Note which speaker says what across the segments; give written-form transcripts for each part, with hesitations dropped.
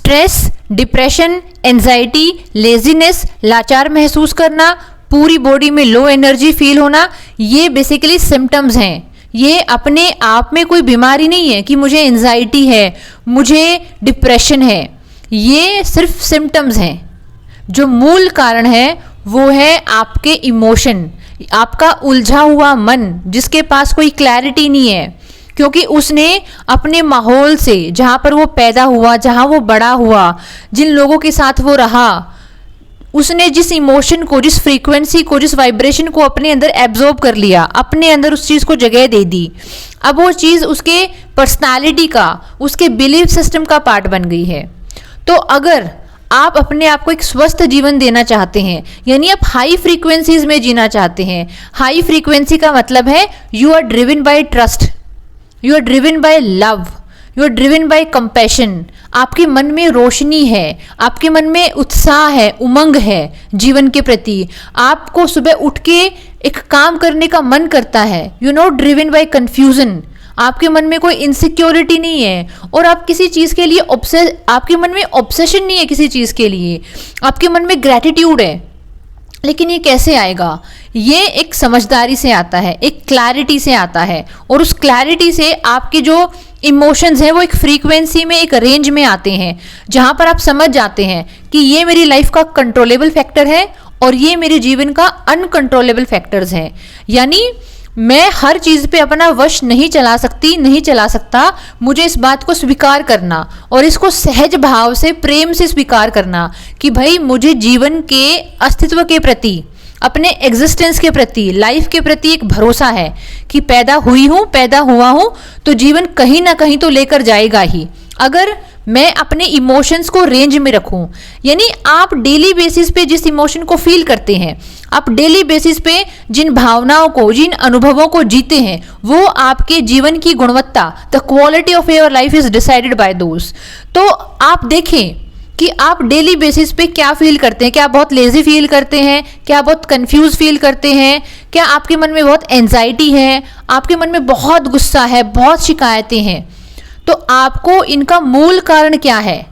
Speaker 1: Stress, depression, anxiety, laziness, लाचार महसूस करना, पूरी बॉडी में लो एनर्जी फील होना, ये बेसिकली सिम्टम्स हैं। ये अपने आप में कोई बीमारी नहीं है कि मुझे एंजाइटी है, मुझे डिप्रेशन है। ये सिर्फ सिम्टम्स हैं। जो मूल कारण है वो है आपके इमोशन, आपका उलझा हुआ मन, जिसके पास कोई क्लैरिटी नहीं है, क्योंकि उसने अपने माहौल से, जहाँ पर वो पैदा हुआ, जहाँ वो बड़ा हुआ, जिन लोगों के साथ वो रहा, उसने जिस इमोशन को, जिस फ्रीक्वेंसी को, जिस वाइब्रेशन को अपने अंदर एब्जॉर्ब कर लिया, अपने अंदर उस चीज़ को जगह दे दी। अब वो चीज़ उसके पर्सनालिटी का, उसके बिलीफ सिस्टम का पार्ट बन गई है। तो अगर आप अपने आप को एक स्वस्थ जीवन देना चाहते हैं, यानी आप हाई फ्रीक्वेंसीज में जीना चाहते हैं। हाई फ्रीक्वेंसी का मतलब है you are driven by trust, you are driven by love, you are driven by compassion. आपके मन में रोशनी है, आपके मन में उत्साह है, उमंग है जीवन के प्रति। आपको सुबह उठ के एक काम करने का मन करता है। You not driven by confusion. आपके मन में कोई इनसिक्योरिटी नहीं है और आप किसी चीज़ के लिए आपके मन में ऑब्सेशन नहीं है किसी चीज़ के लिए। आपके मन में ग्रैटिट्यूड है। लेकिन ये कैसे आएगा? ये एक समझदारी से आता है, एक क्लैरिटी से आता है, और उस क्लैरिटी से आपके जो इमोशंस हैं वो एक फ्रीक्वेंसी में, एक रेंज में आते हैं, जहाँ पर आप समझ जाते हैं कि ये मेरी लाइफ का कंट्रोलेबल फैक्टर है और ये मेरे जीवन का अनकंट्रोलेबल फैक्टर्स हैं। यानी मैं हर चीज़ पे अपना वश नहीं चला सकती, नहीं चला सकता। मुझे इस बात को स्वीकार करना और इसको सहज भाव से, प्रेम से स्वीकार करना कि भाई मुझे जीवन के अस्तित्व के प्रति, अपने एग्जिस्टेंस के प्रति, लाइफ के प्रति एक भरोसा है कि पैदा हुई हूँ, पैदा हुआ हूँ तो जीवन कहीं ना कहीं तो लेकर जाएगा ही, अगर मैं अपने इमोशंस को रेंज में रखूं। यानी आप डेली बेसिस पे जिस इमोशन को फील करते हैं, आप डेली बेसिस पे जिन भावनाओं को, जिन अनुभवों को जीते हैं, वो आपके जीवन की गुणवत्ता, the quality of your life is decided by those. तो आप देखें कि आप डेली बेसिस पे क्या फील करते हैं। क्या आप बहुत लेजी फील करते हैं? क्या आप बहुत कंफ्यूज फील करते हैं? क्या आपके मन में बहुत एंजाइटी है? आपके मन में बहुत गुस्सा है, बहुत शिकायतें हैं? तो आपको इनका मूल कारण क्या है?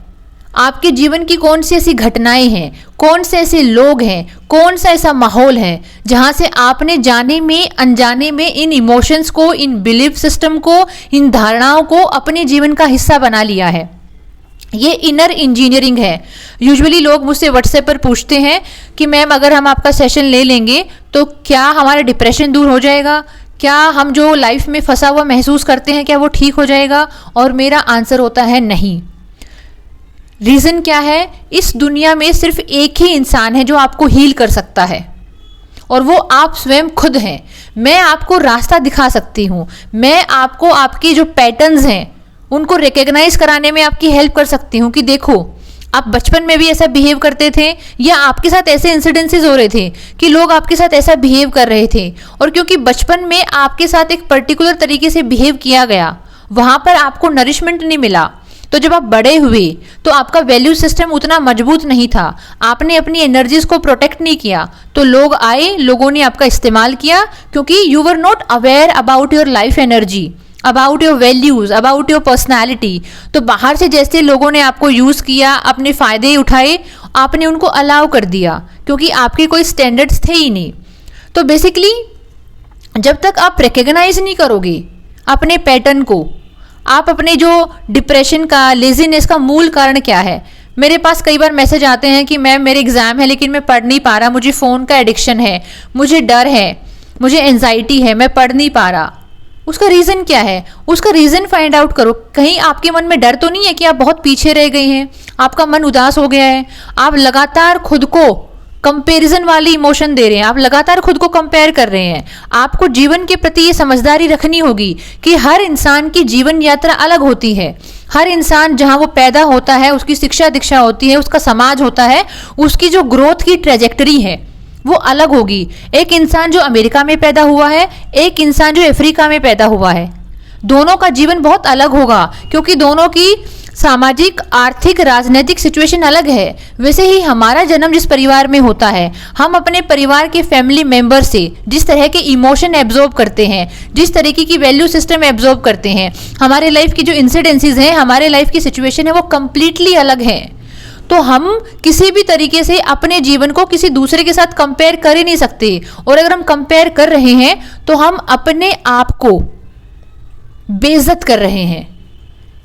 Speaker 1: आपके जीवन की कौन सी ऐसी घटनाएं हैं, कौन से ऐसे लोग हैं, कौन सा ऐसा माहौल है जहां से आपने जाने में अनजाने में इन इमोशंस को, इन बिलीफ सिस्टम को, इन धारणाओं को अपने जीवन का हिस्सा बना लिया है। ये इनर इंजीनियरिंग है। यूजुअली लोग मुझसे व्हाट्सएप पर पूछते हैं कि मैम अगर हम आपका सेशन ले लेंगे तो क्या हमारा डिप्रेशन दूर हो जाएगा? क्या हम जो लाइफ में फंसा हुआ महसूस करते हैं क्या वो ठीक हो जाएगा? और मेरा आंसर होता है नहीं। रीज़न क्या है? इस दुनिया में सिर्फ एक ही इंसान है जो आपको हील कर सकता है और वो आप स्वयं खुद हैं। मैं आपको रास्ता दिखा सकती हूँ, मैं आपको आपके जो पैटर्न्स हैं उनको रिकग्नाइज कराने में आपकी हेल्प कर सकती हूँ कि देखो आप बचपन में भी ऐसा बिहेव करते थे या आपके साथ ऐसे इंसिडेंसेस हो रहे थे कि लोग आपके साथ ऐसा बिहेव कर रहे थे, और क्योंकि बचपन में आपके साथ एक पर्टिकुलर तरीके से बिहेव किया गया, वहाँ पर आपको नरिशमेंट नहीं मिला, तो जब आप बड़े हुए तो आपका वैल्यू सिस्टम उतना मजबूत नहीं था, आपने अपनी एनर्जीज को प्रोटेक्ट नहीं किया, तो लोग आए, लोगों ने आपका इस्तेमाल किया क्योंकि you were not aware about your life energy, about your values, about your personality. तो बाहर से जैसे लोगों ने आपको यूज़ किया, अपने फ़ायदे उठाए, आपने उनको अलाउ कर दिया क्योंकि आपके कोई स्टैंडर्ड्स थे ही नहीं। तो बेसिकली जब तक आप रिकग्नाइज नहीं करोगे अपने पैटर्न को, आप अपने जो डिप्रेशन का, लेजीनेस का मूल कारण क्या है। मेरे पास कई बार मैसेज आते हैं कि मैम मेरे एग्ज़ाम है लेकिन मैं पढ़ नहीं पा रहा, मुझे फ़ोन का एडिक्शन है, मुझे डर है, मुझे एंजाइटी है, मैं पढ़ नहीं पा रहा। उसका रीज़न क्या है? उसका रीज़न फाइंड आउट करो। कहीं आपके मन में डर तो नहीं है कि आप बहुत पीछे रह गए हैं, आपका मन उदास हो गया है, आप लगातार खुद को कंपैरिजन वाली इमोशन दे रहे हैं, आप लगातार खुद को कंपेयर कर रहे हैं। आपको जीवन के प्रति ये समझदारी रखनी होगी कि हर इंसान की जीवन यात्रा अलग होती है। हर इंसान जहाँ वो पैदा होता है, उसकी शिक्षा दीक्षा होती है, उसका समाज होता है, उसकी जो ग्रोथ की ट्रेजेक्टरी है वो अलग होगी। एक इंसान जो अमेरिका में पैदा हुआ है, एक इंसान जो अफ्रीका में पैदा हुआ है, दोनों का जीवन बहुत अलग होगा क्योंकि दोनों की सामाजिक, आर्थिक, राजनीतिक सिचुएशन अलग है। वैसे ही हमारा जन्म जिस परिवार में होता है, हम अपने परिवार के फैमिली मेंबर से जिस तरह के इमोशन एब्जॉर्ब करते हैं, जिस तरीके की वैल्यू सिस्टम एब्जॉर्ब करते हैं, हमारे लाइफ की जो इंसिडेंसेस हैं, हमारे लाइफ की सिचुएशन है, वो कंप्लीटली अलग है। तो हम किसी भी तरीके से अपने जीवन को किसी दूसरे के साथ कंपेयर कर ही नहीं सकते। और अगर हम कंपेयर कर रहे हैं तो हम अपने आप को बेइज्जत कर रहे हैं,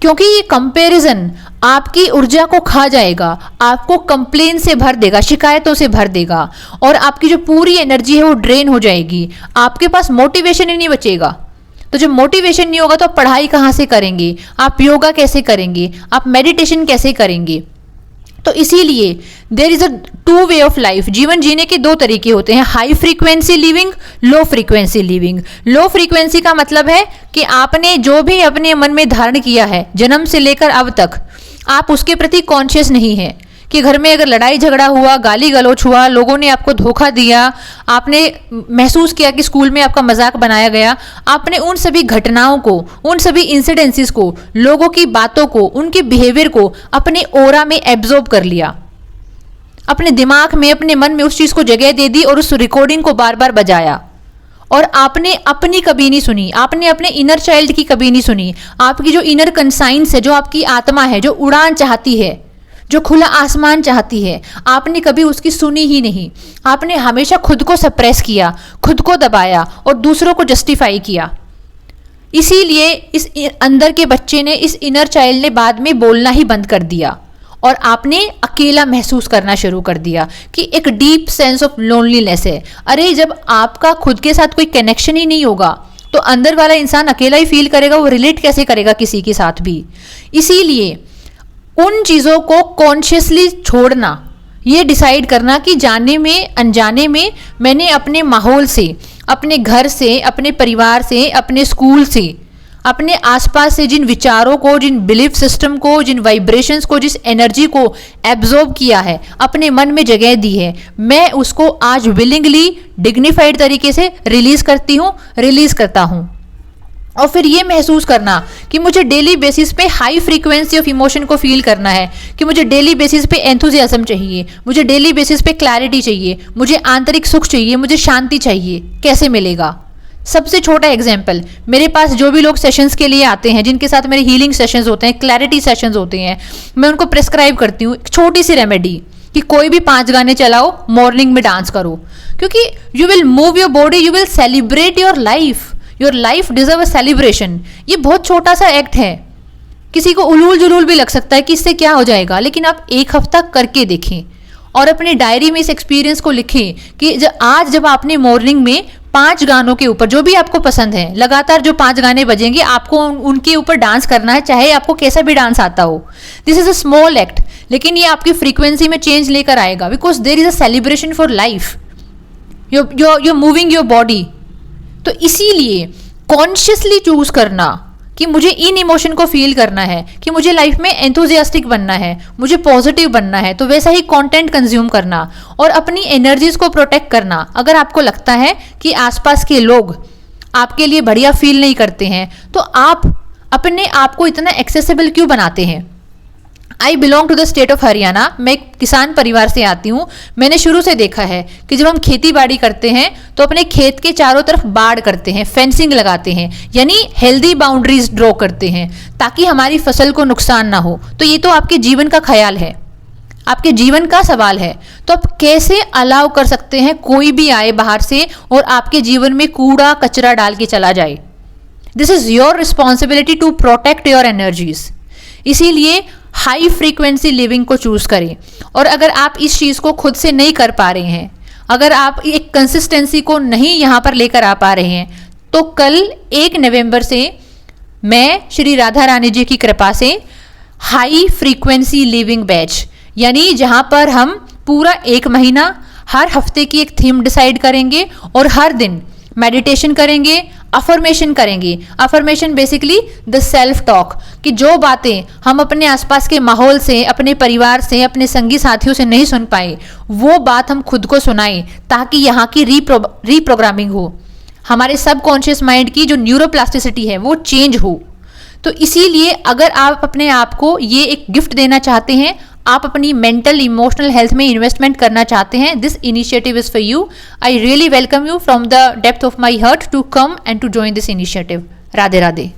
Speaker 1: क्योंकि ये कंपैरिजन आपकी ऊर्जा को खा जाएगा, आपको कंप्लेन से भर देगा, शिकायतों से भर देगा, और आपकी जो पूरी एनर्जी है वो ड्रेन हो जाएगी। आपके पास मोटिवेशन ही नहीं बचेगा। तो जब मोटिवेशन नहीं होगा तो आप पढ़ाई कहाँ से करेंगे, आप योगा कैसे करेंगे, आप मेडिटेशन कैसे करेंगे। तो इसीलिए there is a two way of life. जीवन जीने के दो तरीके होते हैं, high frequency living, low frequency living. Low frequency का मतलब है कि आपने जो भी अपने मन में धारण किया है जन्म से लेकर अब तक, आप उसके प्रति कॉन्शियस नहीं है। कि घर में अगर लड़ाई झगड़ा हुआ, गाली गलौच हुआ, लोगों ने आपको धोखा दिया, आपने महसूस किया कि स्कूल में आपका मजाक बनाया गया, आपने उन सभी घटनाओं को, उन सभी इंसिडेंसेस को, लोगों की बातों को, उनके बिहेवियर को अपने ओरा में एब्जॉर्ब कर लिया, अपने दिमाग में, अपने मन में उस चीज को जगह दे दी और उस रिकॉर्डिंग को बार बार बजाया। और आपने अपनी कभी नहीं सुनी, आपने अपने इनर चाइल्ड की कभी नहीं सुनी। आपकी जो इनर कंसाइंस है, जो आपकी आत्मा है, जो उड़ान चाहती है, जो खुला आसमान चाहती है, आपने कभी उसकी सुनी ही नहीं। आपने हमेशा खुद को सप्रेस किया, खुद को दबाया और दूसरों को जस्टिफाई किया। इसीलिए इस अंदर के बच्चे ने, इस इनर चाइल्ड ने बाद में बोलना ही बंद कर दिया और आपने अकेला महसूस करना शुरू कर दिया कि एक डीप सेंस ऑफ लोनलीनेस है। अरे जब आपका खुद के साथ कोई कनेक्शन ही नहीं होगा तो अंदर वाला इंसान अकेला ही फील करेगा, वो रिलेट कैसे करेगा किसी के साथ भी। इसीलिए उन चीज़ों को कॉन्शियसली छोड़ना, ये डिसाइड करना कि जाने में अनजाने में मैंने अपने माहौल से, अपने घर से, अपने परिवार से, अपने स्कूल से, अपने आसपास से जिन विचारों को, जिन बिलीफ सिस्टम को, जिन वाइब्रेशंस को, जिस एनर्जी को एब्जॉर्ब किया है, अपने मन में जगह दी है, मैं उसको आज विलिंगली डिग्निफाइड तरीके से रिलीज करता हूँ। और फिर ये महसूस करना कि मुझे डेली बेसिस पे हाई फ्रीक्वेंसी ऑफ इमोशन को फील करना है, कि मुझे डेली बेसिस पे एंथुजियाज्म चाहिए, मुझे डेली बेसिस पे क्लैरिटी चाहिए, मुझे आंतरिक सुख चाहिए, मुझे शांति चाहिए। कैसे मिलेगा? सबसे छोटा एग्जाम्पल, मेरे पास जो भी लोग सेशंस के लिए आते हैं, जिनके साथ मेरे हीलिंग सेशंस होते हैं, क्लैरिटी सेशंस होते हैं, मैं उनको प्रिस्क्राइब करती हूँ छोटी सी रेमेडी कि कोई भी 5 गाने चलाओ, मॉर्निंग में डांस करो, क्योंकि you will move your body, you will celebrate your life. Your life deserve a celebration. ये बहुत छोटा सा एक्ट है, किसी को उलूल जुलूल भी लग सकता है कि इससे क्या हो जाएगा, लेकिन आप 1 हफ्ता करके देखें और अपने डायरी में इस एक्सपीरियंस को लिखें कि आज जब आपने मॉर्निंग में 5 गानों के ऊपर, जो भी आपको पसंद है, लगातार जो 5 गाने बजेंगे, आपको उनके ऊपर डांस करना है, चाहे आपको कैसा भी डांस आता हो। This is a small act, लेकिन ये आपकी फ्रीक्वेंसी में चेंज लेकर आएगा, because there is a celebration for life. you're moving your body. तो इसीलिए कॉन्शियसली चूज करना कि मुझे इन इमोशन को फील करना है, कि मुझे लाइफ में एंथुजियास्टिक बनना है, मुझे पॉजिटिव बनना है, तो वैसा ही कंटेंट कंज्यूम करना और अपनी एनर्जीज को प्रोटेक्ट करना। अगर आपको लगता है कि आसपास के लोग आपके लिए बढ़िया फील नहीं करते हैं, तो आप अपने आप को इतना एक्सेसिबल क्यों बनाते हैं? I belong to the state of Haryana. मैं एक किसान परिवार से आती हूँ। मैंने शुरू से देखा है कि जब हम खेती बाड़ी करते हैं तो अपने खेत के चारों तरफ बाड़ करते हैं, फेंसिंग लगाते हैं, यानी हेल्दी बाउंड्रीज ड्रॉ करते हैं ताकि हमारी फसल को नुकसान ना हो। तो ये तो आपके जीवन का ख्याल है, आपके जीवन का सवाल है। तो आप कैसे अलाउ कर सकते हैं कोई भी आए बाहर से और आपके जीवन में कूड़ा कचरा डाल के चला जाए? This is your responsibility to protect your energies. इसीलिए हाई फ्रीक्वेंसी लिविंग को चूज करें। और अगर आप इस चीज को खुद से नहीं कर पा रहे हैं, अगर आप एक कंसिस्टेंसी को नहीं यहां पर लेकर आ पा रहे हैं, तो कल 1 नवंबर से मैं श्री राधा रानी जी की कृपा से हाई फ्रीक्वेंसी लिविंग बैच, यानी जहां पर हम पूरा 1 महीना हर हफ्ते की एक थीम डिसाइड करेंगे और हर दिन मेडिटेशन करेंगे, अफर्मेशन करेंगे। Affirmation basically the self talk, कि जो बातें हम अपने आसपास के माहौल से, अपने परिवार से, अपने संगी साथियों से नहीं सुन पाए, वो बात हम खुद को सुनाएं ताकि यहाँ की रीप्रोग्रामिंग हो, हमारे सबकॉन्शियस माइंड की जो न्यूरोप्लास्टिसिटी है वो चेंज हो, तो इसीलिए अगर आप अपने आप को ये एक गिफ्ट देना चाहते हैं, आप अपनी मेंटल इमोशनल हेल्थ में इन्वेस्टमेंट करना चाहते हैं, this initiative is for you. I really welcome you from the depth of my heart to come and to join this initiative. Radhe Radhe.